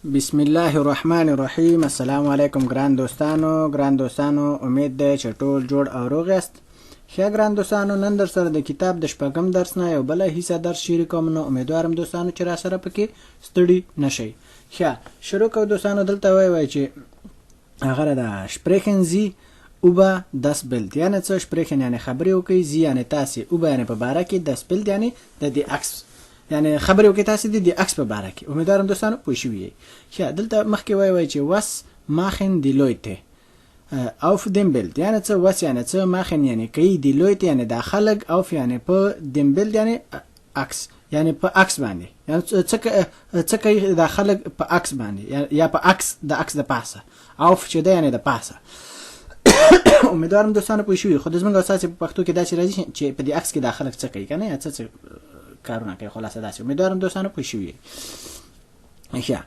بسم الله الرحمن الرحیم. السلام علیکم ګران دوستانو امید ده چې ټول جوړ او روغ یاست. ښه ګران دوستانو، نن در سره د کتاب د شپږم درس نه یو بله حصه درس شریکوم. نو امیدوارم دوستانو چې را سره پکې ستړي نشئ. ښه شروع کوو دوستانو. دلته وایي چې هغه د sprechen Sie über das Bild، یعنی څه sprechen یعنی خبرې وکړئ، Sie یعنی تاسې، über یعنی په باره کې، das Bild یعنی د دې عکس یعنی خبرې وکړئ تاسې د عکس په باره کې. امیدوارم دوستانو پوه شوي یئ. ښه دلته مخکې وایي چې was machen die Leute auf dem Bild، یعنی څه was یعنی څه، machen یعنی کوي، die Leute یعنی دا خلک، auf یعنی په dem Bild یعنی عکس یعنی په عکس باندې، یعنی څه کوي دا خلک په عکس باندې یا په عکس د عکس د پاسه، auf چې ده یعنی د پاسه. امیدوارم دوستانو پوه شوي. خو زموږ استاد په پښتو کې داسې راځي چې په دې عکس کې دا خلک څه کوي که نه، یا څه کارونه کوي. خلاصه داسې امیدوارم دوستانو پوه شوي. ښه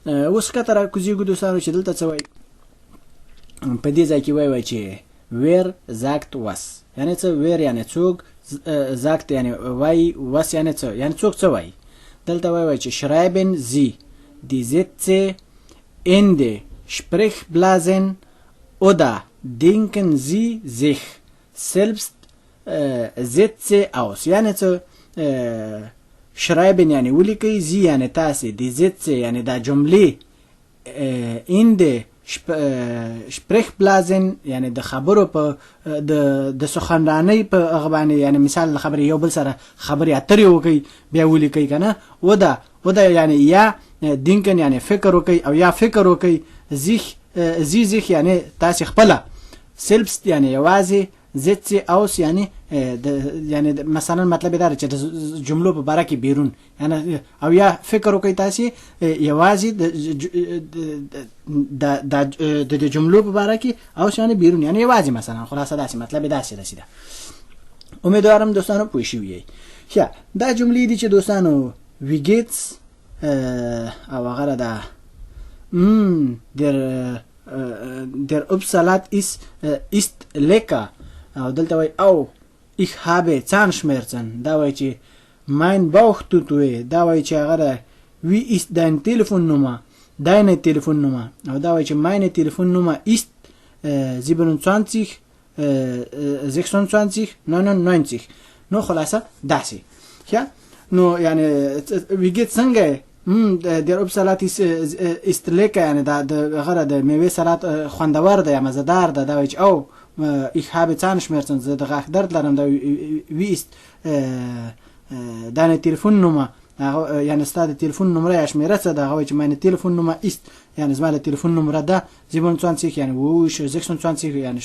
اوس ښکته را کوزیږو دوستانو چې دلته څه وایي په دې ځای کې وایي چې wer sagt was، یعنی څه wer یعنی څوک، sagt یعنی وایي، was یعنی څه یعنی څوک څه وایي. دلته وایي چې schreiben Sie die Sätze Ende Sprechblasen oder denken Sie sich selbst Sätze aus، یعنی څه schreiben یعنی ولیکئ، Sie یعنی تاسې، die Sätze یعنی دا جملې، Ende Sprechblasen یعنی د خبرو په د سخنرانۍ په هغه باندې، یعنی مثال خبرې یو بل سره خبرې اترې وکئ بیا ولیکئ که نه. ودا یعنی یا denken یعنی فکر وکئ او یا فکر وکئ، Sie sich یعنی تاسې خپله، selbst یعنی یوازې، Sätze aus یعنی یعنی مثلا مطلب دا چې د جملو په باره کې بیرون، یعنی او یا فکر وکړئ تاسې یوازې د جملو په باره کې، او یعنی بیرون یعنی یوازې مثلا. خلاصه داسې مطلب داسې رسیده. امیدوارم دوستانو پوه شوي یئ. ښه دا جملې دي چې دوستانو wie geht's او هغه ده der Obstsalat ist lecker، او دلته وایي او ich habe Zahnschmerzen، دا وایي چې mein Bauch tut weh، دا وایي چې هغه ده wie ist deine Telefonnummer، deine Telefonnummer، او دا وایي چې meine Telefonnummer ist 27 26 99. نو خلاصه داسې. ښه نو یعنی wie geht's څنګه der Obstsalat ist lecker، یعنی دا هغه د میوې سلات خوندور ده یا مزهدار ده. دا وایي چې او ich habe Zahnschmerzen، زه د غاښ درد لرم. دا wie ist deine Telefonnummer، یعنی ستا د تلیفون نمره یا شمېره څه ده. هغه وایي چې meine Telefonnummer ist یعنی زما د تلیفون نمره ده 27 یعنی 26 یعنی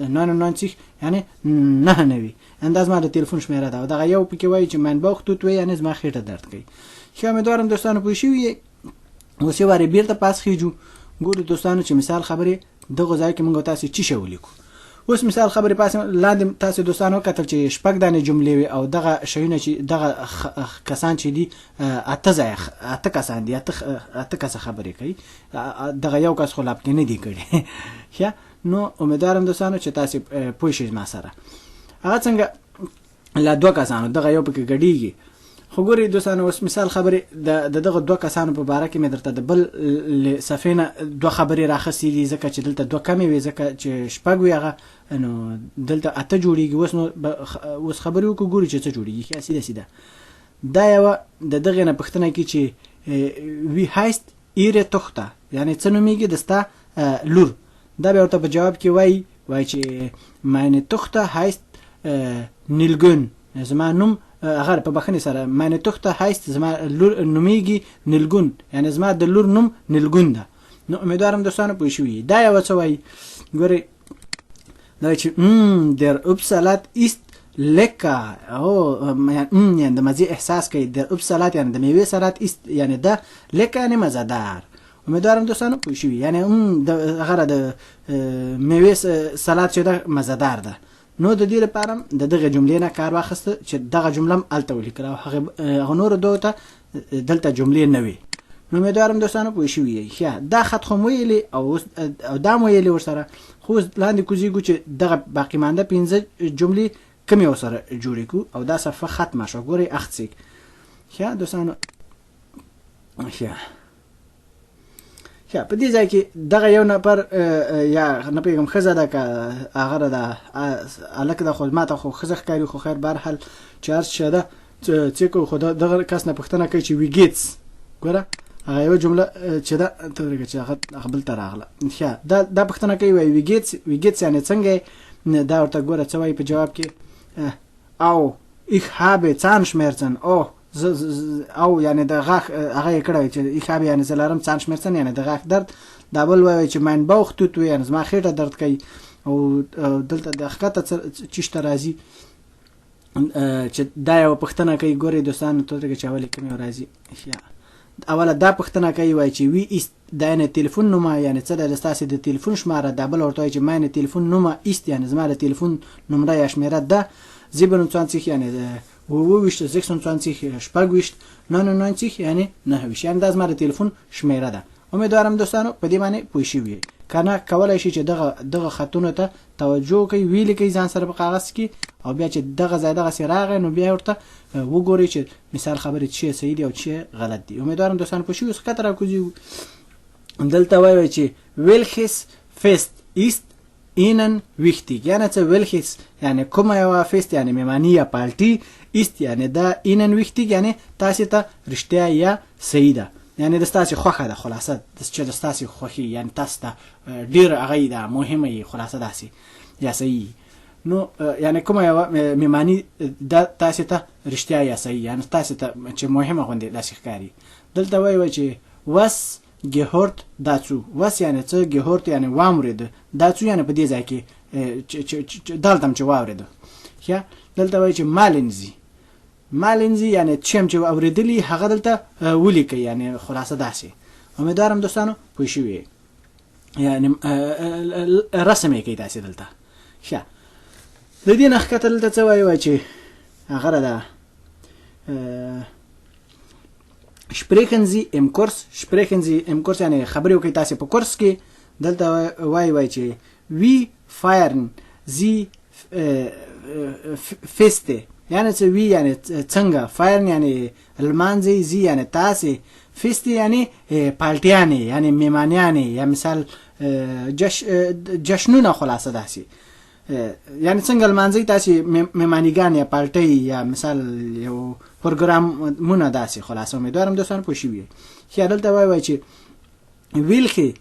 99 یعنی 99 دا زما د تلیفون شمېره ده. او دغه یو پکې وایي چې mein Bauch tut weh یعنی زما خېټه درد کوي. ښه امیدوارم دوستانو پوه شوي یئ. اوس یو وارې بېرته پاس خېجو. ګورو دوستانو چې مثال خبرې دغه ځای کې موږ تاسې چی شی ولیکو. اوس مثال خبرې پاسې لاندې تاسې دوستانو وکتل چې شپږ دانې جملې وي او دغه شیونه چې دغه کسان چې دي اته کسان دي، اته کسه خبرې کوي. دغه یو کس خو لا پکې نه دی کړی. ښه نو امیدوارم دوستانو چې تاسې پوه شئ ما سره. هغه څنګه لا دوه کسانو دغه یو پکې ګډېږي. خو ګورئ دوستانو اوس مثال خبرې د دغه دوه کسانو په باره کې مې درته د بل صفحې نه دوه خبرې راخستې دي، ځکه چې دلته دوه کمې وي، ځکه چې شپږ وي هغه نو دلته اته جوړېږي. اوس خبرې وکړو ګورو چې څه جوړېږي. ښه سیده دا یوه د دغې نه پوښتنه کوي چې wie heißt ihre Tochter، یعنی څه نومېږي د ستا لور. دا بیا ورته په جواب کې وایي چې meine Tochter heißt Nilgün، زما نوم هغه په بخښنې سره meine Tochter heißt زما لور نومېږي Nilgün، یعنی زما د لور نوم Nilgün ده. نو امیدوارم دوستانو پوه شوي. دا یوه څه وایي ګورئ، دا وایي چې der Obstsalat ist lecker، یعنی د مزې احساس کوي. der Obstsalat یعنی د میوې سلات، است یعنی ده، lecker یعنی مزهدار. امیدوارم دوستانو پوه شوي. یعنی هغه د میوې سلات چې ده مزهدار ده. نو د دې لپاره د دغه جملې نه کار واخسته چې دغه جمله هم هلته ولیکله او هغه نورو دوو ته دلته جملې نه وي. نو امیدوارم دوستانو پوه شوي یئ. ښه دا خط خو مو ویلې او دا مو ویلې ورسره. خو لاندې کوزیږو چې دغه باقي مانده 15 جملې کومې ورسره جوړې کړو او دا صفحه ختمه شوه. ګورئ اخڅیک. ښه دوستانو ښه په دې ځای کې دغه یو نفر یا نه پیغام خزه ده که هغه ده الک د خو ماته خو خزه ښکاري خو خیر بهر حال چارج شده چې کو خو دغه کس نه پوښتنه کوي چې وی ګیټس ګوره هغه یو جمله چې دا ته چې هغه بل تر راغله دا پوښتنه کوي وی ګیټس یعنی څنګه دا ورته ګوره څه وایي په جواب کې او ich habe Zahnschmerzen او یعنی د غاښ هغه کړه چې ich habe یعنی زلارم Zahnschmerzen یعنی د غاښ درد دا بل وایي چې mein Bauch tut weh یعنی زما خېټه درد کوي او دلته د ښکته چشته راځي چې دا یو پوښتنه کوي ګوري دوستانو ته چې اول کوم راځي اوله دا پوښتنه کوي وایي چې وی است دا نه ټلیفون نومه یعنی څه د ستاسو د ټلیفون شماره دا بل ورته چې مې ټلیفون نومه است یعنی زما د ټلیفون نمره یا شمیره ده 27 یعنی 26 شپږویشت 99 یعنی 9 یعنی دا زما د ټلیفون شمیره ده امیدوارم دوستانو په دې باندې پوه شئ کنه کولای شي چې دغه خطونو ته توجه کوي ویل کوي ځان سره په کاغذ کې او بیا چې دغه ځای دغه سراغ نو بیا ورته وګوري چې مثال خبرې چې صحیح دي او چې غلط دي امیدوارم دوستانو پوه شئ اوس خطر کوزي دلته وایي چې welches fest ist ihnen wichtig یعنی څه welches یعنی کومه یو fest یعنی میمانی یا پالټي ist یعنی دا ihnen wichtig یعنی تاسو ته رښتیا یا صحیح ده یعنی د تاسو خوخه ده خلاصه د چې د تاسو خوخي یعنی تاسو ته ډیر هغه ده مهمه خلاصه داسي یا صحیح نو یعنی کومه یو میمانی د تاسو ته رښتیا یا صحیح یعنی تاسو ته چې مهمه غونډه داسې ښکاری دلته وایي چې was gehört dazu was یعنی څه gehört یعنی وامرید dazu یعنی په دې ځای کې دلته چې واورید یا دلته وایي چې مالنزي یعنی چم چې اوریدلی هغه دلته ولیکي یعنی خلاصه داسي امیدوارم دوستانو پوه شئ یعنی رسمي کوي تاسو دلته ښه د دې نه ښکته دلته څه وایي چې هغه ده sprechen Sie im Kurs یعنی خبرې وکړئ تاسو په کورس کې دلته وایي چې wie feiern Sie feste یعنی څه وی یعنی څنګه فایر یعنی المانزي زی یعنی تاسو فست یعنی پالټیانه یعنی میمانیانه یا مثال جشنونه خلاصه داسي یعنی څنګه المانزي تاسو میمانیګان یا پالټي یا مثال یو پروګرام مونږه داسي خلاصه امیدوارم دوستان پوه شئ چې دلته وایي چې welche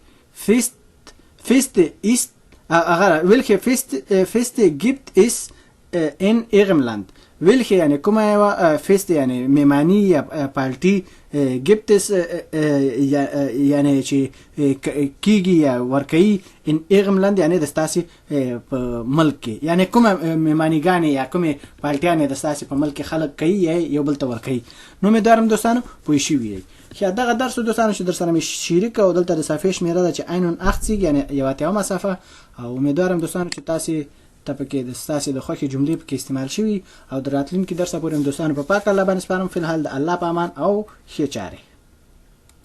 fest ist welche fest gibt es in Ihrem Land welche یعنی کومه یو فست یعنی میمانی یا پالټي gibt es یعنی چې کیږي یا ورکي in Ihrem Land یعنی د تاسو په ملک کې یعنی کومه میمانیګان یا کومه پالټیانه د تاسو په ملک کې خلک کوي یو بل ته ورکي نو مې دارم دوستانو پوه شئ چې دغه درس دوستانو چې در سره مې شریک او دلته د صفحې شمیره ده چې 81 یعنی یو اتیا صفحه او امیدوارم دوستانو چې تاسو ته پکې د تاسو د خوښي جملې پکې استعمال شوي او د راتلونکي درس پورې دوستانو په پاک الله باندې سپارم فلحال د الله په امان او ښه چاره